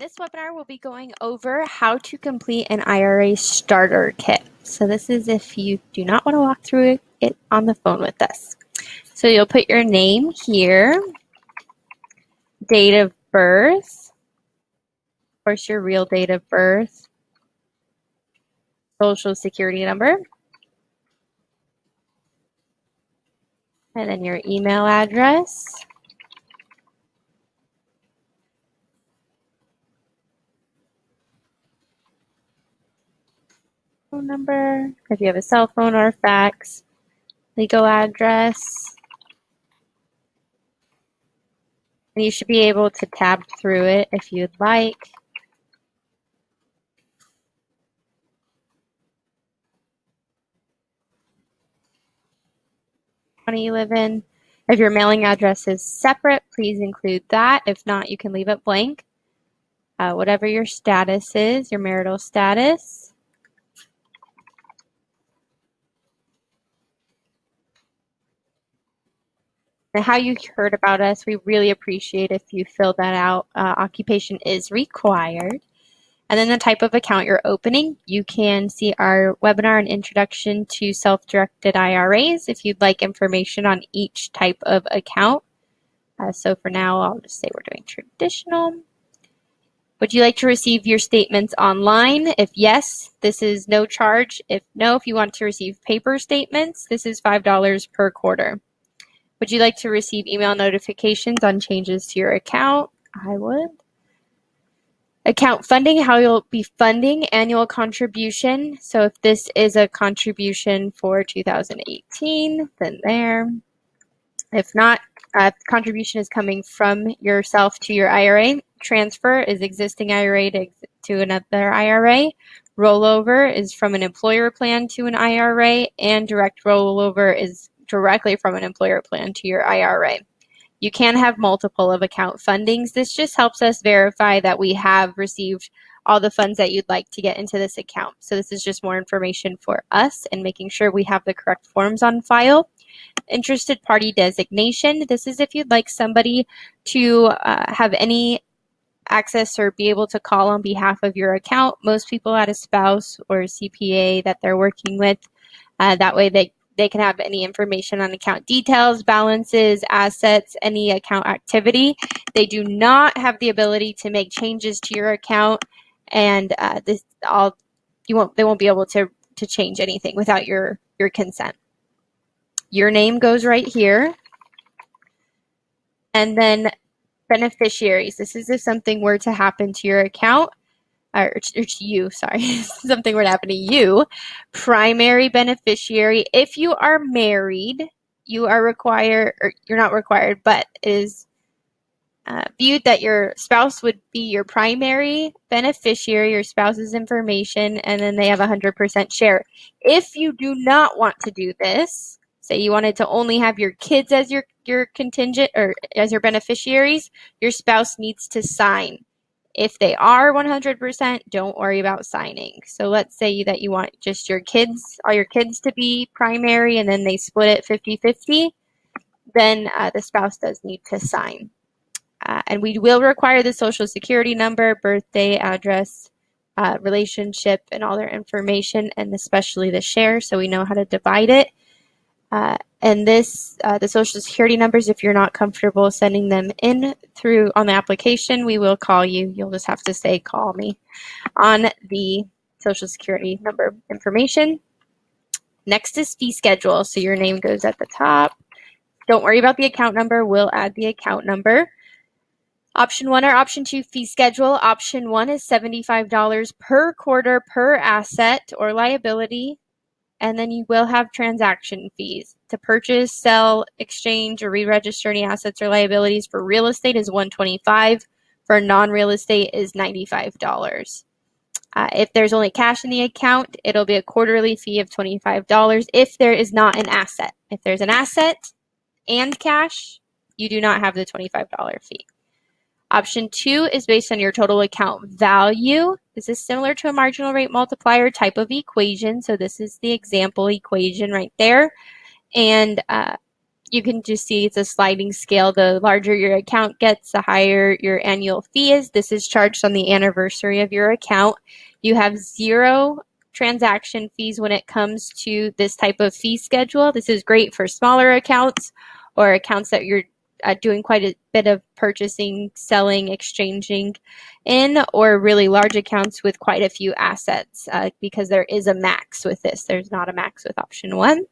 This webinar will be going over how to complete an IRA starter kit. So this is if you do not want to walk through it on the phone with us. So you'll put your name here, date of birth, of course your real date of birth, social security number, and then your email address. Phone number, if you have a cell phone or fax, legal address. And you should be able to tab through it if you'd like. County you live in. If your mailing address is separate, please include that. If not, you can leave it blank. Whatever your status is, your marital status. And how you heard about us, we really appreciate if you fill that out. Occupation is required. And then the type of account you're opening. You can see our webinar and introduction to self-directed IRAs if you'd like information on each type of account. So for now, I'll just say we're doing traditional. Would you like to receive your statements online? If yes, this is no charge. If no, if you want to receive paper statements, this is $5 per quarter. Would you like to receive email notifications on changes to your account? I would. Account funding, how you'll be funding annual contribution. So if this is a contribution for 2018, then there. If not, contribution is coming from yourself to your IRA. Transfer is existing IRA to another IRA. Rollover is from an employer plan to an IRA, and direct rollover is directly from an employer plan to your IRA. You can have multiple of account fundings. This just helps us verify that we have received all the funds that you'd like to get into this account. So this is just more information for us and making sure we have the correct forms on file. Interested party designation. This is if you'd like somebody to have any access or be able to call on behalf of your account. Most people add a spouse or a CPA that they're working with. That way they can have any information on account details, balances, assets, any account activity. They do not have the ability to make changes to your account, and they won't be able to change anything without your consent. Your name goes right here, and then beneficiaries. This is if something were to happen to your account. Or to you, sorry, something were to happen to you. Primary beneficiary. If you are married, you are required, or you're not required, but it is viewed that your spouse would be your primary beneficiary, your spouse's information, and then they have 100% share. If you do not want to do this, say you wanted to only have your kids as your contingent or as your beneficiaries, your spouse needs to sign. If they are 100%, don't worry about signing. So let's say that you want just your kids, all your kids to be primary, and then they split it 50-50, then the spouse does need to sign. And we will require the social security number, birthday, address, relationship, and all their information, and especially the share, so we know how to divide it. And this, the social security numbers, if you're not comfortable sending them in through on the application, we will call you. You'll just have to say, call me on the social security number information. Next is fee schedule. So your name goes at the top. Don't worry about the account number. We'll add the account number. Option 1 or Option 2 fee schedule. Option 1 is $75 per quarter per asset or liability. And then you will have transaction fees. To purchase, sell, exchange, or re-register any assets or liabilities for real estate is $125. For non-real estate is $95. If there's only cash in the account, it'll be a quarterly fee of $25 if there is not an asset. If there's an asset and cash, you do not have the $25 fee. Option 2 is based on your total account value. This is similar to a marginal rate multiplier type of equation. So this is the example equation right there. And you can just see it's a sliding scale. The larger your account gets, the higher your annual fee is. This is charged on the anniversary of your account. You have 0 transaction fees when it comes to this type of fee schedule. This is great for smaller accounts or accounts that you're doing quite a bit of purchasing, selling, exchanging in, or really large accounts with quite a few assets because there is a max with this. There's not a max with option 1.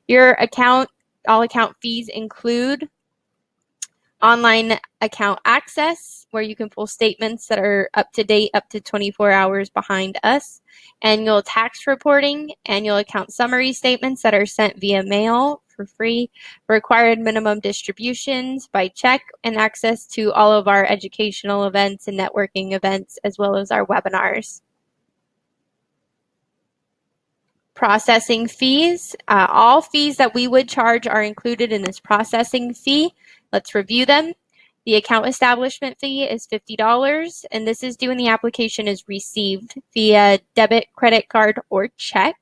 Your account, all account fees include online account access, where you can pull statements that are up to date, up to 24 hours behind us, annual tax reporting, annual account summary statements that are sent via mail for free, required minimum distributions by check, and access to all of our educational events and networking events, as well as our webinars. Processing fees. All fees that we would charge are included in this processing fee. Let's review them. The account establishment fee is $50, and this is due when the application is received via debit, credit card, or check.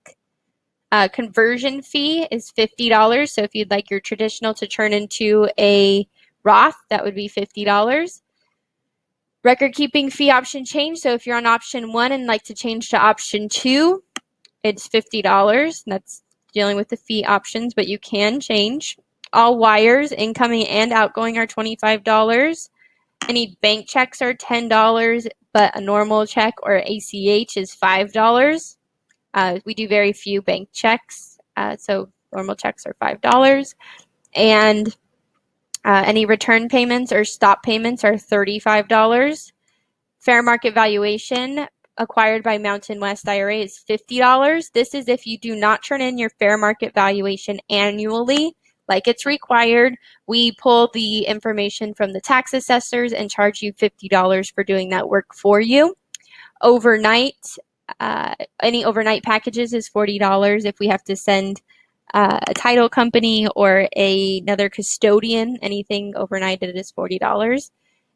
Conversion fee is $50, so if you'd like your traditional to turn into a Roth, that would be $50. Record keeping fee option change, so if you're on option 1 and like to change to option 2, it's $50. That's dealing with the fee options, but you can change. All wires, incoming and outgoing, are $25. Any bank checks are $10, but a normal check or ACH is $5. We do very few bank checks, so normal checks are $5. And any return payments or stop payments are $35. Fair market valuation acquired by Mountain West IRA is $50. This is if you do not turn in your fair market valuation annually, like it's required. We pull the information from the tax assessors and charge you $50 for doing that work for you. Overnight, any overnight packages is $40 if we have to send a title company or another custodian. Anything overnight, it is $40.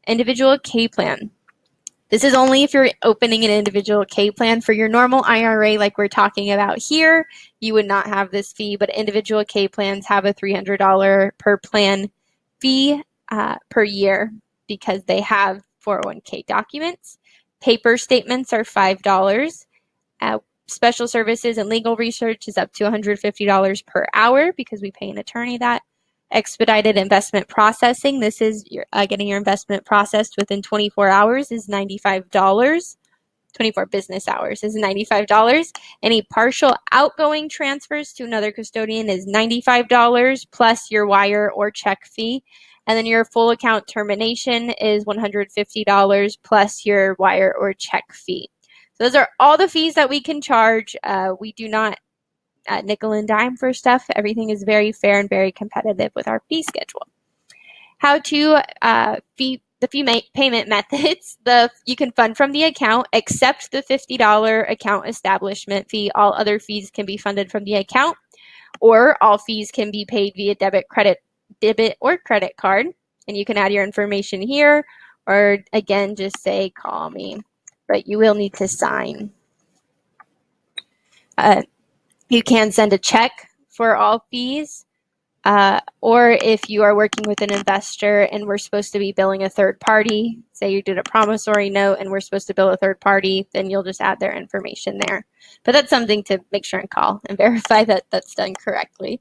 Individual K plan. This is only if you're opening an individual K plan. For your normal IRA, like we're talking about here, you would not have this fee, but individual K plans have a $300 per plan fee per year because they have 401k documents. Paper statements are $5. Special services and legal research is up to $150 per hour because we pay an attorney that. Expedited investment processing. This is getting your investment processed within 24 hours is $95. 24 business hours is $95. Any partial outgoing transfers to another custodian is $95 plus your wire or check fee. And then your full account termination is $150 plus your wire or check fee. So those are all the fees that we can charge. We do not nickel and dime for stuff. Everything is very fair and very competitive with our fee schedule. How to the fee payment methods. You can fund from the account except the $50 account establishment fee. All other fees can be funded from the account, or all fees can be paid via debit or credit card. And you can add your information here, or again, just say call me. But you will need to sign. You can send a check for all fees, or if you are working with an investor and we're supposed to be billing a third party, say you did a promissory note and we're supposed to bill a third party, then you'll just add their information there. But that's something to make sure and call and verify that that's done correctly.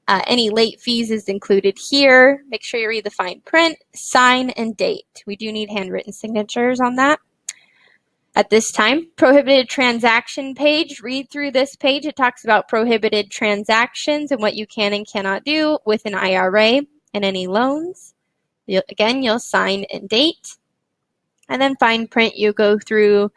Any late fees is included here. Make sure you read the fine print, sign, and date. We do need handwritten signatures on that. At this time, prohibited transaction page. Read through this page. It talks about prohibited transactions and what you can and cannot do with an IRA and any loans. You'll sign and date. And then fine print, you go through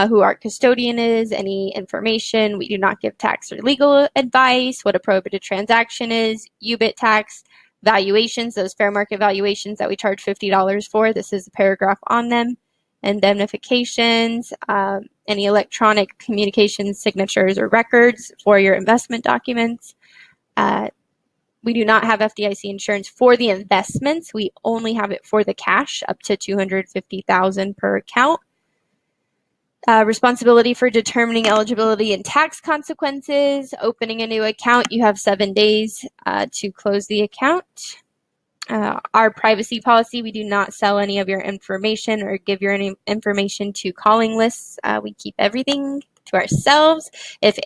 who our custodian is, any information. We do not give tax or legal advice, what a prohibited transaction is, UBIT tax, valuations, those fair market valuations that we charge $50 for. This is a paragraph on them. Indemnifications, any electronic communications, signatures, or records for your investment documents. We do not have FDIC insurance for the investments. We only have it for the cash up to $250,000 per account. Responsibility for determining eligibility and tax consequences. Opening a new account, you have 7 days to close the account. Our privacy policy, we do not sell any of your information or give your information to calling lists. We keep everything to ourselves. If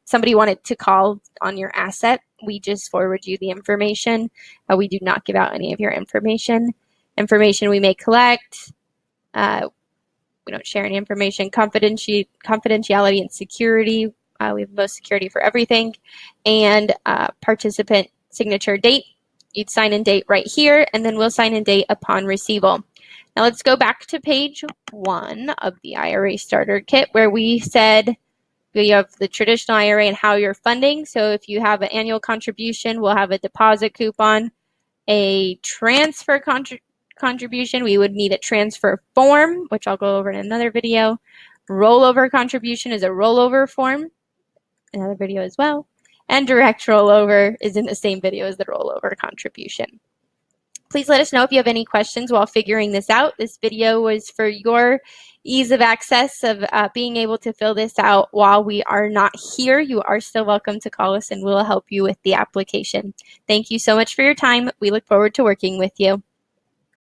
somebody wanted to call on your asset, we just forward you the information. We do not give out any of your information. Information we may collect. We don't share any information. Confidentiality and security. We have most security for everything. And participant signature date. You'd sign in date right here, and then we'll sign in date upon receival. Now let's go back to page 1 of the IRA Starter Kit, where we said we have the traditional IRA and how you're funding. So if you have an annual contribution, we'll have a deposit coupon, a transfer contribution. We would need a transfer form, which I'll go over in another video. Rollover contribution is a rollover form, another video as well. And direct rollover is in the same video as the rollover contribution. Please let us know if you have any questions while figuring this out. This video was for your ease of access of being able to fill this out while we are not here. You are still welcome to call us and we'll help you with the application. Thank you so much for your time. We look forward to working with you.